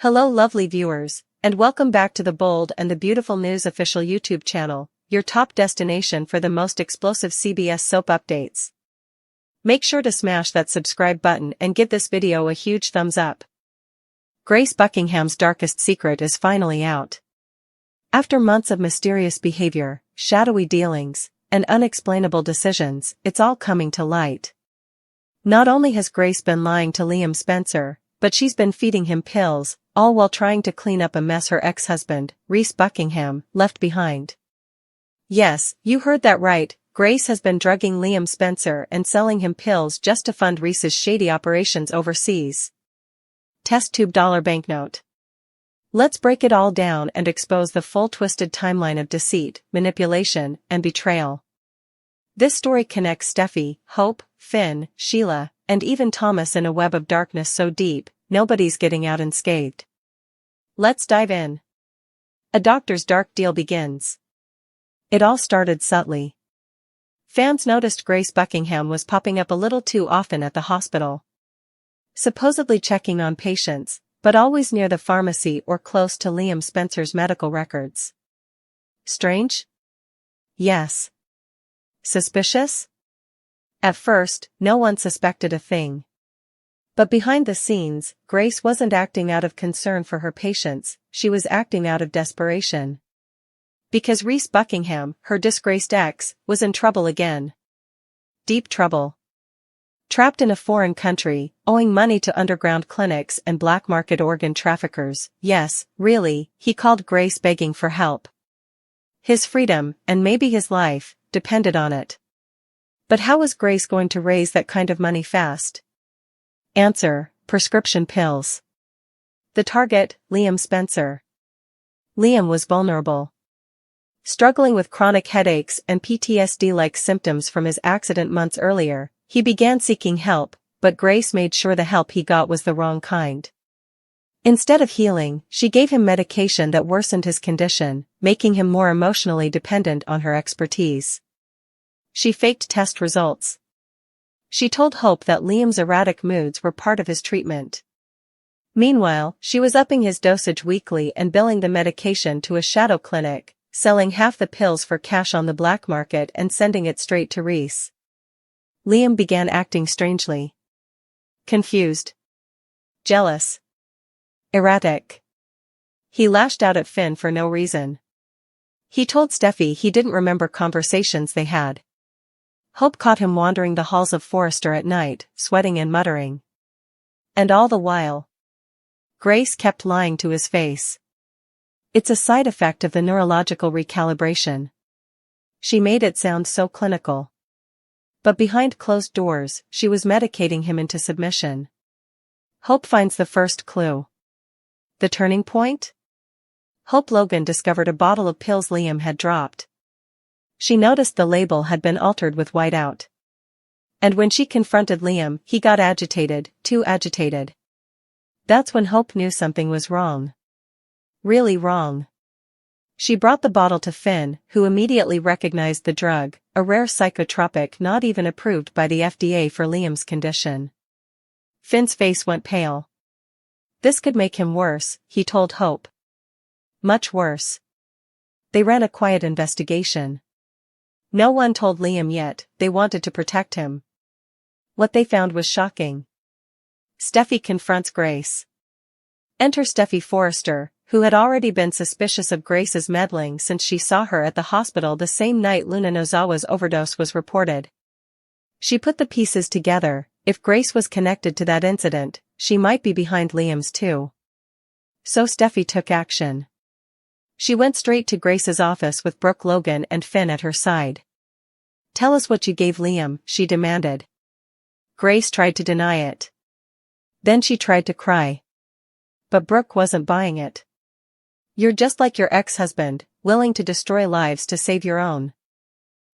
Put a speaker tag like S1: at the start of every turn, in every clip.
S1: Hello lovely viewers, and welcome back to the Bold and the Beautiful News official YouTube channel, your top destination for the most explosive CBS soap updates. Make sure to smash that subscribe button and give this video a huge thumbs up. Grace Buckingham's darkest secret is finally out. After months of mysterious behavior, shadowy dealings, and unexplainable decisions, it's all coming to light. Not only has Grace been lying to Liam Spencer, but she's been feeding him pills, all while trying to clean up a mess her ex-husband, Reese Buckingham, left behind. Yes, you heard that right, Grace has been drugging Liam Spencer and selling him pills just to fund Reese's shady operations overseas. Test tube dollar banknote. Let's break it all down and expose the full twisted timeline of deceit, manipulation, and betrayal. This story connects Steffi, Hope, Finn, Sheila, and even Thomas in a web of darkness so deep, nobody's getting out unscathed. Let's dive in. A doctor's dark deal begins. It all started subtly. Fans noticed Grace Buckingham was popping up a little too often at the hospital. Supposedly checking on patients, but always near the pharmacy or close to Liam Spencer's medical records. Strange? Yes. Suspicious? At first, no one suspected a thing. But behind the scenes, Grace wasn't acting out of concern for her patients, she was acting out of desperation. Because Reese Buckingham, her disgraced ex, was in trouble again. Deep trouble. Trapped in a foreign country, owing money to underground clinics and black market organ traffickers, yes, really, he called Grace begging for help. His freedom, and maybe his life, depended on it. But how was Grace going to raise that kind of money fast? Answer: prescription pills. The target, Liam Spencer. Liam was vulnerable. Struggling with chronic headaches and PTSD-like symptoms from his accident months earlier, he began seeking help, but Grace made sure the help he got was the wrong kind. Instead of healing, she gave him medication that worsened his condition, making him more emotionally dependent on her expertise. She faked test results. She told Hope that Liam's erratic moods were part of his treatment. Meanwhile, she was upping his dosage weekly and billing the medication to a shadow clinic, selling half the pills for cash on the black market and sending it straight to Reese. Liam began acting strangely. Confused. Jealous. Erratic. He lashed out at Finn for no reason. He told Steffi he didn't remember conversations they had. Hope caught him wandering the halls of Forrester at night, sweating and muttering. And all the while, Grace kept lying to his face. It's a side effect of the neurological recalibration. She made it sound so clinical. But behind closed doors, she was medicating him into submission. Hope finds the first clue. The turning point? Hope Logan discovered a bottle of pills Liam had dropped. She noticed the label had been altered with whiteout. And when she confronted Liam, he got agitated, too agitated. That's when Hope knew something was wrong. Really wrong. She brought the bottle to Finn, who immediately recognized the drug, a rare psychotropic not even approved by the FDA for Liam's condition. Finn's face went pale. This could make him worse, he told Hope. Much worse. They ran a quiet investigation. No one told Liam yet, they wanted to protect him. What they found was shocking. Steffi confronts Grace. Enter Steffi Forrester, who had already been suspicious of Grace's meddling since she saw her at the hospital the same night Luna Nozawa's overdose was reported. She put the pieces together: if Grace was connected to that incident, she might be behind Liam's too. So Steffi took action. She went straight to Grace's office with Brooke Logan and Finn at her side. Tell us what you gave Liam, she demanded. Grace tried to deny it. Then she tried to cry. But Brooke wasn't buying it. You're just like your ex-husband, willing to destroy lives to save your own.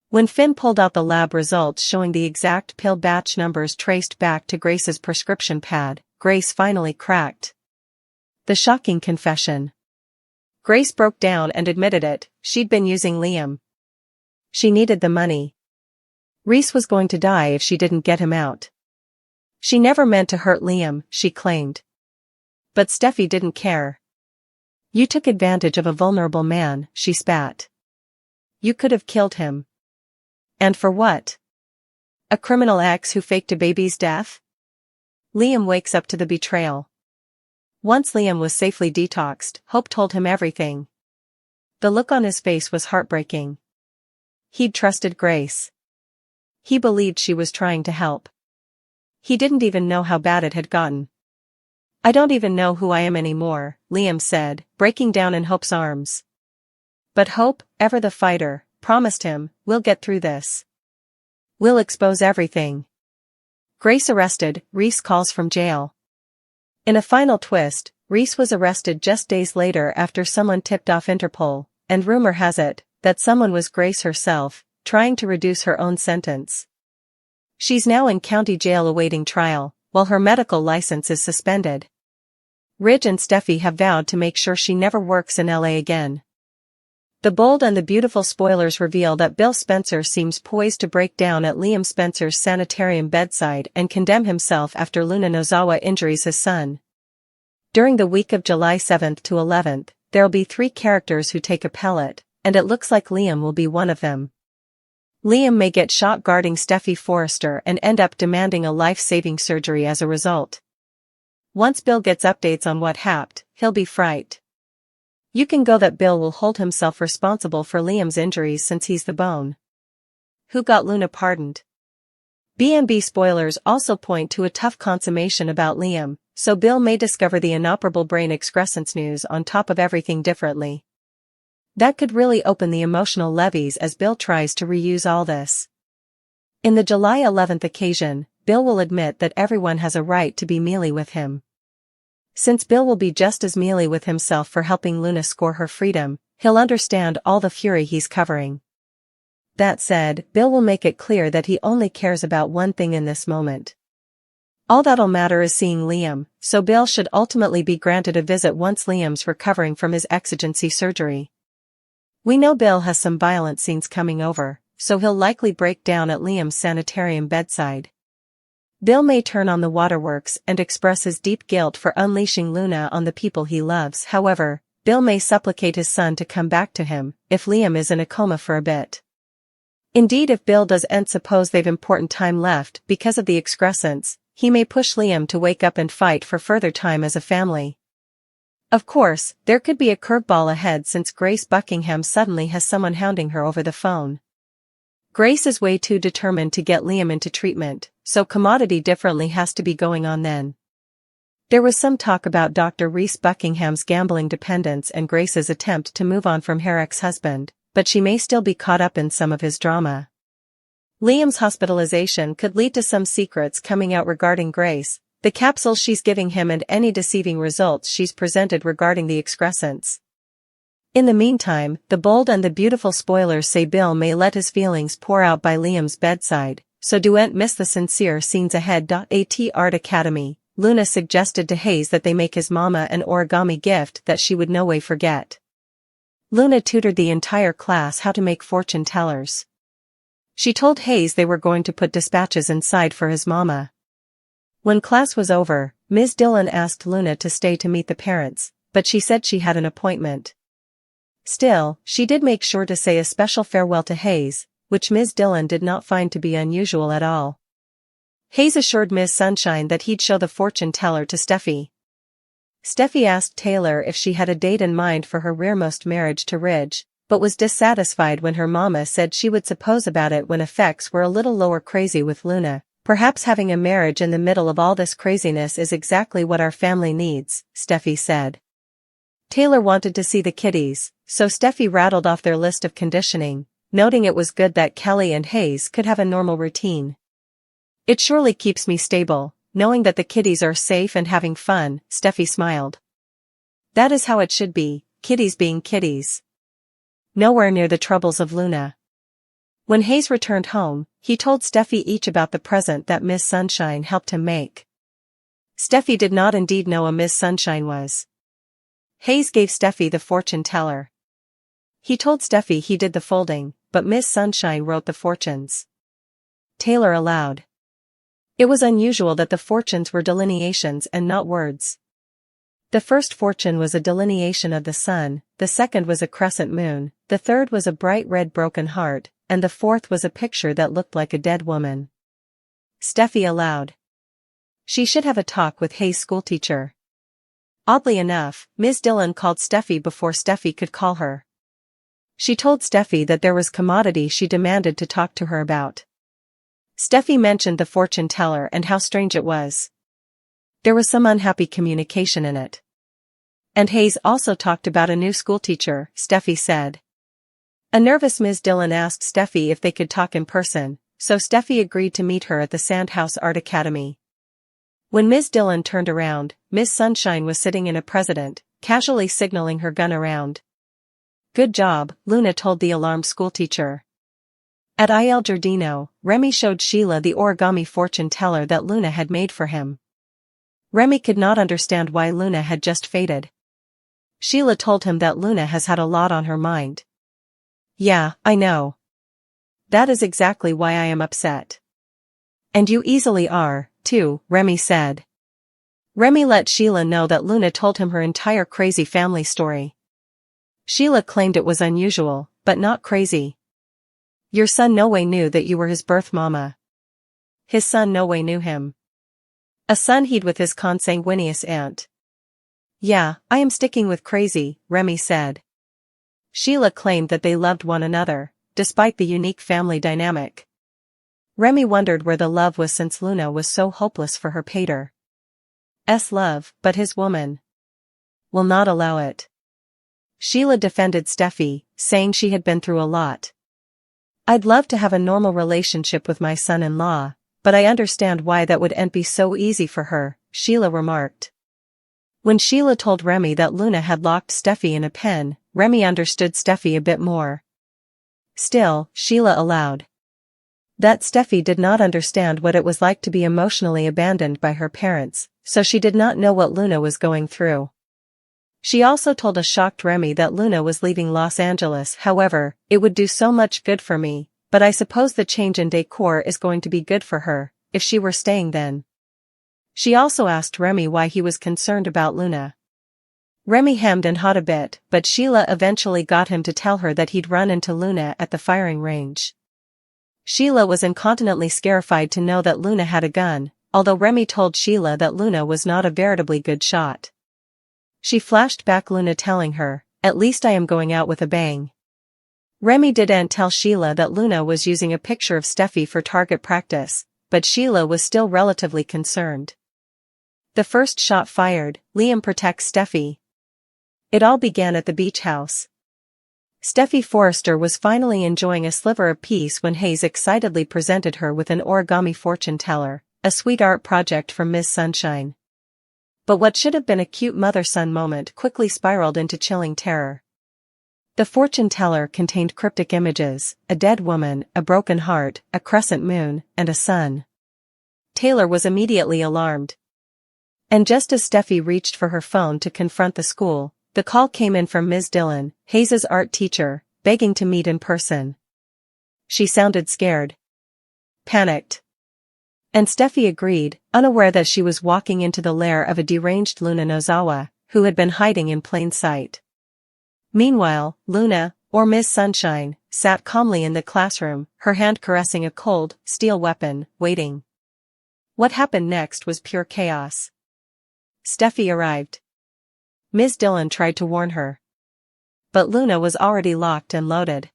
S1: When Finn pulled out the lab results showing the exact pill batch numbers traced back to Grace's prescription pad, Grace finally cracked. The shocking confession. Grace broke down and admitted it: she'd been using Liam. She needed the money. Reese was going to die if she didn't get him out. She never meant to hurt Liam, she claimed. But Steffi didn't care. "You took advantage of a vulnerable man," she spat. "You could have killed him. And for what? A criminal ex who faked a baby's death?" Liam wakes up to the betrayal. Once Liam was safely detoxed, Hope told him everything. The look on his face was heartbreaking. He'd trusted Grace. He believed she was trying to help. He didn't even know how bad it had gotten. "I don't even know who I am anymore," Liam said, breaking down in Hope's arms. But Hope, ever the fighter, promised him, "We'll get through this. We'll expose everything." Grace arrested, Reese calls from jail. In a final twist, Reese was arrested just days later after someone tipped off Interpol, and rumor has it that someone was Grace herself, trying to reduce her own sentence. She's now in county jail awaiting trial, while her medical license is suspended. Ridge and Steffi have vowed to make sure she never works in LA again. The Bold and the Beautiful spoilers reveal that Bill Spencer seems poised to break down at Liam Spencer's sanitarium bedside and condemn himself after Luna Nozawa injures his son. During the week of July 7th to 11th, there'll be 3 characters who take a pellet, and it looks like Liam will be one of them. Liam may get shot guarding Steffi Forrester and end up demanding a life-saving surgery as a result. Once Bill gets updates on what happened, he'll be frightened. You can go that Bill will hold himself responsible for Liam's injuries since he's the bone. Who got Luna pardoned? B&B spoilers also point to a tough consummation about Liam, so Bill may discover the inoperable brain excrescence news on top of everything differently. That could really open the emotional levees as Bill tries to reuse all this. In the July 11th occasion, Bill will admit that everyone has a right to be mealy with him. Since Bill will be just as mealy with himself for helping Luna score her freedom, he'll understand all the fury he's covering. That said, Bill will make it clear that he only cares about one thing in this moment. All that'll matter is seeing Liam, so Bill should ultimately be granted a visit once Liam's recovering from his exigency surgery. We know Bill has some violent scenes coming over, so he'll likely break down at Liam's sanitarium bedside. Bill may turn on the waterworks and express his deep guilt for unleashing Luna on the people he loves. However, Bill may supplicate his son to come back to him, if Liam is in a coma for a bit. Indeed, if Bill doesn't suppose they've important time left because of the excrescence, he may push Liam to wake up and fight for further time as a family. Of course, there could be a curveball ahead since Grace Buckingham suddenly has someone hounding her over the phone. Grace is way too determined to get Liam into treatment, so commodity differently has to be going on then. There was some talk about Dr. Reese Buckingham's gambling dependence and Grace's attempt to move on from her ex-husband, but she may still be caught up in some of his drama. Liam's hospitalization could lead to some secrets coming out regarding Grace, the capsules she's giving him and any deceiving results she's presented regarding the excrescence. In the meantime, the Bold and the Beautiful spoilers say Bill may let his feelings pour out by Liam's bedside, so don't miss the sincere scenes ahead. At Art Academy, Luna suggested to Hayes that they make his mama an origami gift that she would no way forget. Luna tutored the entire class how to make fortune tellers. She told Hayes they were going to put dispatches inside for his mama. When class was over, Ms. Dillon asked Luna to stay to meet the parents, but she said she had an appointment. Still, she did make sure to say a special farewell to Hayes, which Ms. Dillon did not find to be unusual at all. Hayes assured Ms. Sunshine that he'd show the fortune teller to Steffi. Steffi asked Taylor if she had a date in mind for her rearmost marriage to Ridge, but was dissatisfied when her mama said she would suppose about it when effects were a little lower. Crazy with Luna. Perhaps having a marriage in the middle of all this craziness is exactly what our family needs, Steffi said. Taylor wanted to see the kiddies, so Steffi rattled off their list of conditioning, noting it was good that Kelly and Hayes could have a normal routine. It surely keeps me stable, knowing that the kiddies are safe and having fun, Steffi smiled. That is how it should be, kiddies being kiddies. Nowhere near the troubles of Luna. When Hayes returned home, he told Steffi each about the present that Miss Sunshine helped him make. Steffi did not indeed know a Miss Sunshine was. Hayes gave Steffi the fortune teller. He told Steffi he did the folding, but Miss Sunshine wrote the fortunes. Taylor allowed. It was unusual that the fortunes were delineations and not words. The first fortune was a delineation of the sun, the second was a crescent moon, the third was a bright red broken heart, and the fourth was a picture that looked like a dead woman. Steffi aloud. She should have a talk with Hayes' schoolteacher. Oddly enough, Ms. Dillon called Steffi before Steffi could call her. She told Steffi that there was commodity she demanded to talk to her about. Steffi mentioned the fortune teller and how strange it was. There was some unhappy communication in it. And Hayes also talked about a new schoolteacher, Steffi said. A nervous Ms. Dillon asked Steffi if they could talk in person, so Steffi agreed to meet her at the Sandhouse Art Academy. When Ms. Dillon turned around, Miss Sunshine was sitting in a president, casually signaling her gun around. Good job, Luna told the alarmed schoolteacher. At Il Giardino, Remy showed Sheila the origami fortune teller that Luna had made for him. Remy could not understand why Luna had just faded. Sheila told him that Luna has had a lot on her mind. Yeah, I know. That is exactly why I am upset. And you easily are, too, Remy said. Remy let Sheila know that Luna told him her entire crazy family story. Sheila claimed it was unusual, but not crazy. Your son no way knew that you were his birth mama. His son no way knew him. A son he'd with his consanguineous aunt. Yeah, I am sticking with crazy, Remy said. Sheila claimed that they loved one another, despite the unique family dynamic. Remy wondered where the love was since Luna was so hopeless for her pater's love, but his woman will not allow it. Sheila defended Steffi, saying she had been through a lot. I'd love to have a normal relationship with my son-in-law, but I understand why that wouldn't be so easy for her, Sheila remarked. When Sheila told Remy that Luna had locked Steffi in a pen, Remy understood Steffi a bit more. Still, Sheila allowed. That Steffi did not understand what it was like to be emotionally abandoned by her parents, so she did not know what Luna was going through. She also told a shocked Remy that Luna was leaving Los Angeles. However, it would do so much good for me, but I suppose the change in decor is going to be good for her, if she were staying then. She also asked Remy why he was concerned about Luna. Remy hemmed and hawed a bit, but Sheila eventually got him to tell her that he'd run into Luna at the firing range. Sheila was incontinently scarified to know that Luna had a gun, although Remy told Sheila that Luna was not a veritably good shot. She flashed back Luna telling her, "At least I am going out with a bang." Remy didn't tell Sheila that Luna was using a picture of Steffi for target practice, but Sheila was still relatively concerned. The first shot fired, Liam protects Steffi. It all began at the beach house. Steffi Forrester was finally enjoying a sliver of peace when Hayes excitedly presented her with an origami fortune teller, a sweet art project from Ms. Sunshine. But what should have been a cute mother-son moment quickly spiraled into chilling terror. The fortune teller contained cryptic images, a dead woman, a broken heart, a crescent moon, and a sun. Taylor was immediately alarmed. And just as Steffi reached for her phone to confront the school, the call came in from Ms. Dillon, Hayes' art teacher, begging to meet in person. She sounded scared. Panicked. And Steffi agreed, unaware that she was walking into the lair of a deranged Luna Nozawa, who had been hiding in plain sight. Meanwhile, Luna, or Miss Sunshine, sat calmly in the classroom, her hand caressing a cold, steel weapon, waiting. What happened next was pure chaos. Steffi arrived. Ms. Dillon tried to warn her. But Luna was already locked and loaded.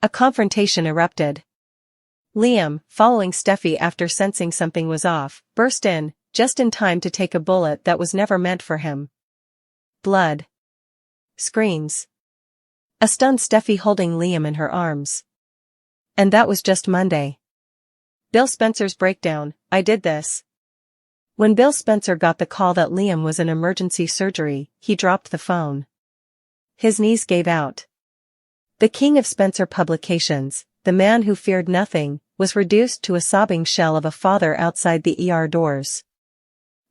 S1: A confrontation erupted. Liam, following Steffi after sensing something was off, burst in, just in time to take a bullet that was never meant for him. Blood. Screams. A stunned Steffi holding Liam in her arms. And that was just Monday. Bill Spencer's breakdown, "I did this." When Bill Spencer got the call that Liam was in emergency surgery, he dropped the phone. His knees gave out. The king of Spencer Publications, the man who feared nothing, was reduced to a sobbing shell of a father outside the ER doors.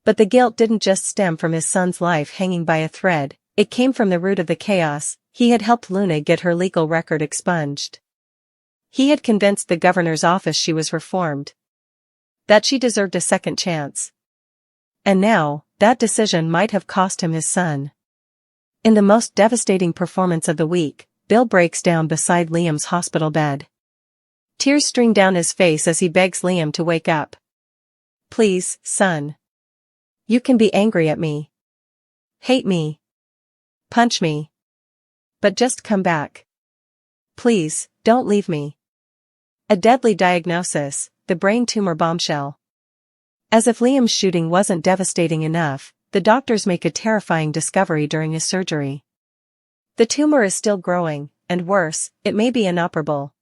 S1: But the guilt didn't just stem from his son's life hanging by a thread, it came from the root of the chaos. He had helped Luna get her legal record expunged. He had convinced the governor's office she was reformed. That she deserved a second chance. And now, that decision might have cost him his son. In the most devastating performance of the week, Bill breaks down beside Liam's hospital bed. Tears stream down his face as he begs Liam to wake up. Please, son. You can be angry at me. Hate me. Punch me. But just come back. Please, don't leave me. A deadly diagnosis, the brain tumor bombshell. As if Liam's shooting wasn't devastating enough, the doctors make a terrifying discovery during his surgery. The tumor is still growing, and worse, it may be inoperable.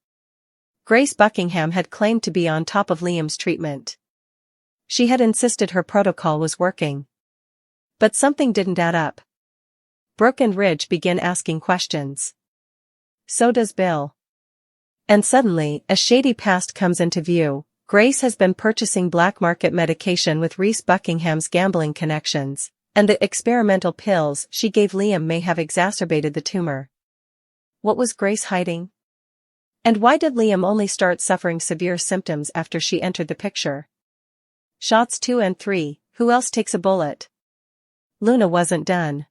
S1: Grace Buckingham had claimed to be on top of Liam's treatment. She had insisted her protocol was working. But something didn't add up. Brooke and Ridge begin asking questions. So does Bill. And suddenly, a shady past comes into view. Grace has been purchasing black market medication with Reese Buckingham's gambling connections, and the experimental pills she gave Liam may have exacerbated the tumor. What was Grace hiding? And why did Liam only start suffering severe symptoms after she entered the picture? Shots 2 and 3, who else takes a bullet? Luna wasn't done.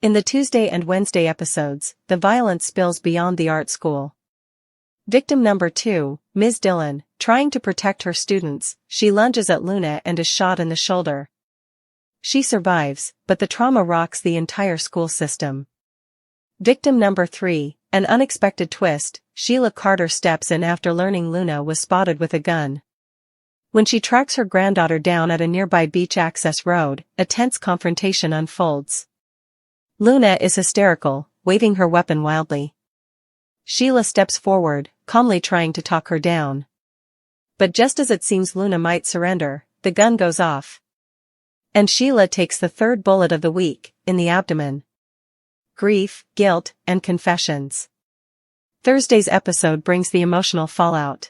S1: In the Tuesday and Wednesday episodes, the violence spills beyond the art school. Victim number 2, Ms. Dillon, trying to protect her students, she lunges at Luna and is shot in the shoulder. She survives, but the trauma rocks the entire school system. Victim number 3, an unexpected twist, Sheila Carter steps in after learning Luna was spotted with a gun. When she tracks her granddaughter down at a nearby beach access road, a tense confrontation unfolds. Luna is hysterical, waving her weapon wildly. Sheila steps forward, calmly trying to talk her down. But just as it seems Luna might surrender, the gun goes off. And Sheila takes the third bullet of the week, in the abdomen. Grief, guilt, and confessions. Thursday's episode brings the emotional fallout.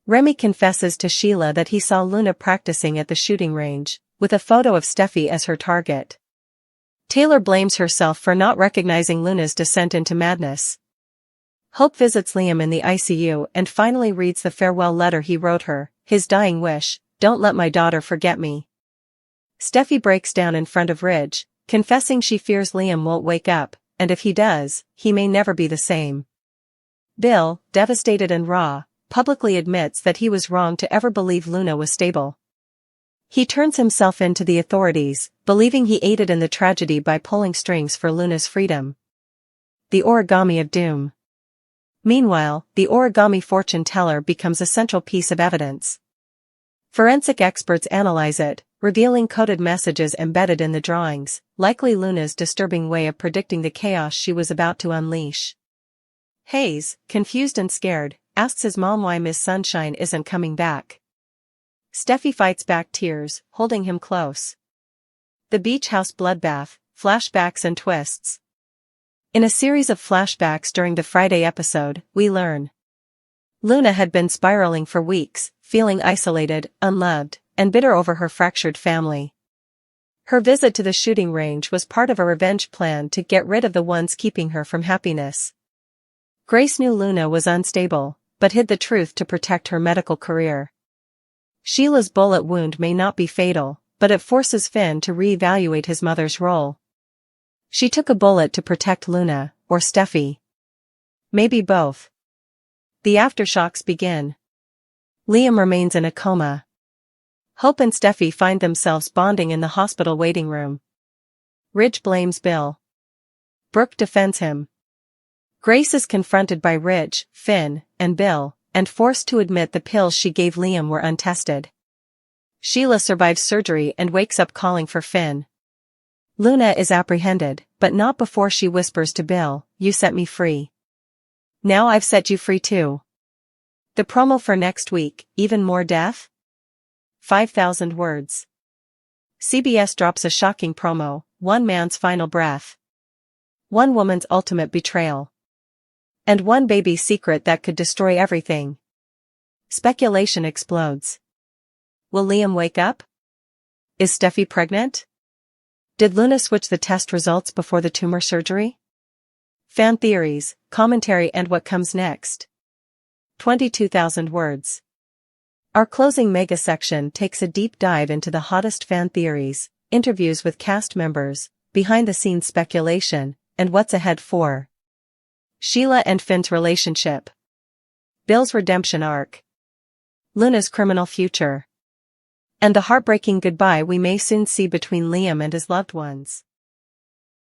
S1: Remy confesses to Sheila that he saw Luna practicing at the shooting range, with a photo of Steffi as her target. Taylor blames herself for not recognizing Luna's descent into madness. Hope visits Liam in the ICU and finally reads the farewell letter he wrote her, his dying wish, "Don't let my daughter forget me." Steffi breaks down in front of Ridge, confessing she fears Liam won't wake up, and if he does, he may never be the same. Bill, devastated and raw, publicly admits that he was wrong to ever believe Luna was stable. He turns himself in to the authorities, believing he aided in the tragedy by pulling strings for Luna's freedom. The origami of doom. Meanwhile, the origami fortune teller becomes a central piece of evidence. Forensic experts analyze it, revealing coded messages embedded in the drawings, likely Luna's disturbing way of predicting the chaos she was about to unleash. Hayes, confused and scared, asks his mom why Miss Sunshine isn't coming back. Steffi fights back tears, holding him close. The beach house bloodbath, flashbacks and twists. In a series of flashbacks during the Friday episode, we learn Luna had been spiraling for weeks, feeling isolated, unloved, and bitter over her fractured family. Her visit to the shooting range was part of a revenge plan to get rid of the ones keeping her from happiness. Grace knew Luna was unstable, but hid the truth to protect her medical career. Sheila's bullet wound may not be fatal, but it forces Finn to reevaluate his mother's role. She took a bullet to protect Luna, or Steffi. Maybe both. The aftershocks begin. Liam remains in a coma. Hope and Steffi find themselves bonding in the hospital waiting room. Ridge blames Bill. Brooke defends him. Grace is confronted by Ridge, Finn, and Bill, and forced to admit the pills she gave Liam were untested. Sheila survives surgery and wakes up calling for Finn. Luna is apprehended, but not before she whispers to Bill, "You set me free. Now I've set you free too." The promo for next week, even more death? 5,000 words. CBS drops a shocking promo, one man's final breath. One woman's ultimate betrayal. And one baby's secret that could destroy everything. Speculation explodes. Will Liam wake up? Is Steffi pregnant? Did Luna switch the test results before the tumor surgery? Fan theories, commentary and what comes next. 22,000 words. Our closing mega section takes a deep dive into the hottest fan theories, interviews with cast members, behind-the-scenes speculation, and what's ahead for Sheila and Finn's relationship, Bill's redemption arc, Luna's criminal future, and the heartbreaking goodbye we may soon see between Liam and his loved ones.